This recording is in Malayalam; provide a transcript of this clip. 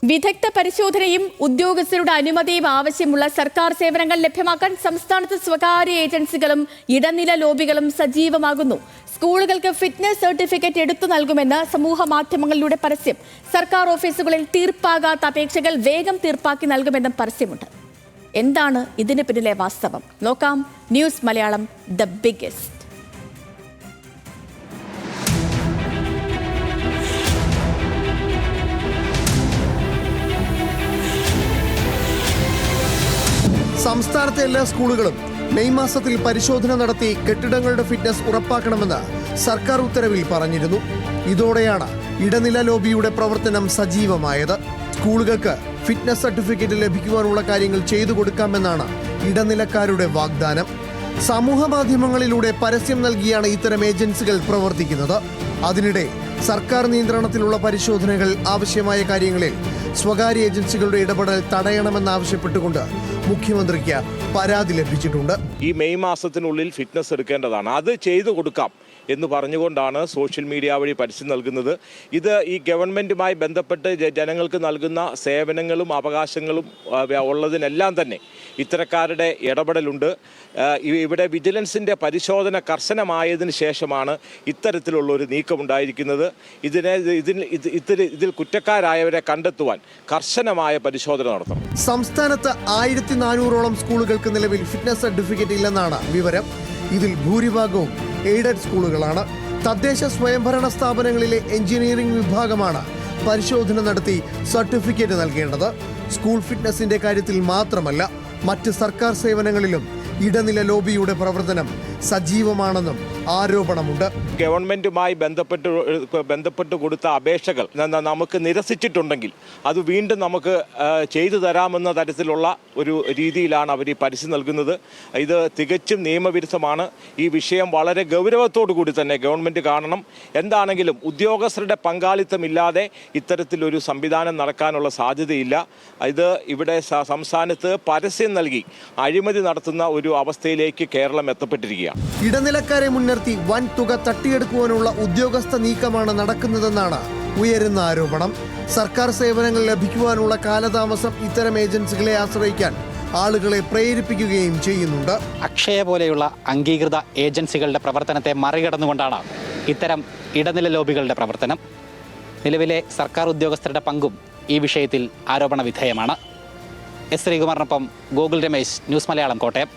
വിദഗ്ധ പരിശോധനയും ഉദ്യോഗസ്ഥരുടെ അനുമതിയും ആവശ്യമുള്ള സർക്കാർ സേവനങ്ങൾ ലഭ്യമാക്കാൻ സംസ്ഥാനത്ത് സ്വകാര്യ ഏജൻസികളും ഇടനില ലോബികളും സജീവമാകുന്നു. സ്കൂളുകൾക്ക് ഫിറ്റ്നസ് സർട്ടിഫിക്കറ്റ് എടുത്തു നൽകുമെന്ന് സമൂഹ മാധ്യമങ്ങളിലൂടെ പരസ്യം. സർക്കാർ ഓഫീസുകളിൽ തീർപ്പാകാത്ത അപേക്ഷകൾ വേഗം തീർപ്പാക്കി നൽകുമെന്നും പരസ്യമുണ്ട്. എന്താണ് ഇതിന് പിന്നിലെ വാസ്തവം? നോക്കാം. News Malayalam the biggest. സംസ്ഥാനത്തെ എല്ലാ സ്കൂളുകളും മെയ് മാസത്തിൽ പരിശോധന നടത്തി കെട്ടിടങ്ങളുടെ ഫിറ്റ്നസ് ഉറപ്പാക്കണമെന്ന് സർക്കാർ ഉത്തരവിൽ പറഞ്ഞിരുന്നു. ഇതോടെയാണ് ഇടനില ലോബിയുടെ പ്രവർത്തനം സജീവമായത്. സ്കൂളുകൾക്ക് ഫിറ്റ്നസ് സർട്ടിഫിക്കറ്റ് ലഭിക്കുവാനുള്ള കാര്യങ്ങൾ ചെയ്തു കൊടുക്കാമെന്നാണ് ഇടനിലക്കാരുടെ വാഗ്ദാനം. സമൂഹ മാധ്യമങ്ങളിലൂടെ പരസ്യം നൽകിയാണ് ഇത്തരം ഏജൻസികൾ പ്രവർത്തിക്കുന്നത്. അതിനിടെ സർക്കാർ നിയന്ത്രണത്തിലുള്ള പരിശോധനകൾ ആവശ്യമായ കാര്യങ്ങളിൽ സ്വകാര്യ ഏജൻസികളുടെ ഇടപെടൽ തടയണമെന്നാവശ്യപ്പെട്ടുകൊണ്ട് മുഖ്യമന്ത്രിക്ക് പരാതി ലഭിച്ചിട്ടുണ്ട്. ഈ മെയ് മാസത്തിനുള്ളിൽ ഫിറ്റ്നസ് എടുക്കേണ്ടതാണ്, അത് ചെയ്തു കൊടുക്കാം എന്ന് പറഞ്ഞുകൊണ്ടാണ് സോഷ്യൽ മീഡിയ വഴി പരസ്യം നൽകുന്നത്. ഇത് ഈ ഗവൺമെൻറ്റുമായി ബന്ധപ്പെട്ട് ജനങ്ങൾക്ക് നൽകുന്ന സേവനങ്ങളും അവകാശങ്ങളും ഉള്ളതിനെല്ലാം തന്നെ ഇത്തരക്കാരുടെ ഇടപെടലുണ്ട്. ഇവിടെ വിജിലൻസിൻ്റെ പരിശോധന കർശനമായതിനു ശേഷമാണ് ഇത്തരത്തിലുള്ളൊരു നീക്കമുണ്ടായിരിക്കുന്നത്. ഇതിൽ കുറ്റക്കാരായവരെ കണ്ടെത്തുവാൻ കർശനമായ പരിശോധന നടത്തണം. സംസ്ഥാനത്ത് 1400ഓളം സ്കൂളുകൾക്ക് നിലവിൽ ഫിറ്റ്നസ് സർട്ടിഫിക്കറ്റ് ഇല്ലെന്നാണ് വിവരം. ഇതിൽ ഭൂരിഭാഗവും എയ്ഡഡ് സ്കൂളുകളാണ്. തദ്ദേശ സ്വയംഭരണ സ്ഥാപനങ്ങളിലെ എഞ്ചിനീയറിംഗ് വിഭാഗമാണ് പരിശോധന നടത്തി സർട്ടിഫിക്കറ്റ് നൽകേണ്ടത്. സ്കൂൾ ഫിറ്റ്നസിന്റെ കാര്യത്തിൽ മാത്രമല്ല, മറ്റ് സർക്കാർ സേവനങ്ങളിലും ഇടനില ലോബിയുടെ പ്രവർത്തനം സജീവമാണെന്നും ആരോപണമുണ്ട്. ഗവൺമെൻറ്റുമായി ബന്ധപ്പെട്ട് കൊടുത്ത അപേക്ഷകൾ നമുക്ക് നിരസിച്ചിട്ടുണ്ടെങ്കിൽ അത് വീണ്ടും നമുക്ക് ചെയ്തു തരാമെന്ന തരത്തിലുള്ള ഒരു രീതിയിലാണ് അവർ ഈ പരസ്യം നൽകുന്നത്. ഇത് തികച്ചും നിയമവിരുദ്ധമാണ്. ഈ വിഷയം വളരെ ഗൗരവത്തോടു കൂടി തന്നെ ഗവൺമെൻറ് കാണണം. എന്താണെങ്കിലും ഉദ്യോഗസ്ഥരുടെ പങ്കാളിത്തമില്ലാതെ ഇത്തരത്തിലൊരു സംവിധാനം നടക്കാനുള്ള സാധ്യതയില്ല. ഇത് ഇവിടെ സംസ്ഥാനത്ത് പരസ്യം നൽകി അഴിമതി നടത്തുന്ന ഒരു അവസ്ഥയിലേക്ക് കേരളം എത്തപ്പെട്ടിരിക്കുകയാണ്. ഇടനിലക്കാരെ മുൻനിർത്തി വൻ തുക തട്ടിയെടുക്കുവാനുള്ള ഉദ്യോഗസ്ഥ നീക്കമാണ് നടക്കുന്നതെന്നാണ് ഉയരുന്ന ആരോപണം. സർക്കാർ സേവനങ്ങൾ ലഭിക്കുവാനുള്ള കാലതാമസം ഇത്തരം ഏജൻസികളെ ആശ്രയിക്കാൻ ആളുകളെ പ്രേരിപ്പിക്കുകയും ചെയ്യുന്നുണ്ട്. അക്ഷയ പോലെയുള്ള അംഗീകൃത ഏജൻസികളുടെ പ്രവർത്തനത്തെ മറികടന്നുകൊണ്ടാണ് ഇത്തരം ഇടനില ലോബികളുടെ പ്രവർത്തനം. നിലവിലെ സർക്കാർ ഉദ്യോഗസ്ഥരുടെ പങ്കും ഈ വിഷയത്തിൽ ആരോപണ വിധേയമാണ്. എസ് ശ്രീകുമാറിനൊപ്പം ഗോകുൽ രമേശ്, ന്യൂസ് മലയാളം, കോട്ടയം.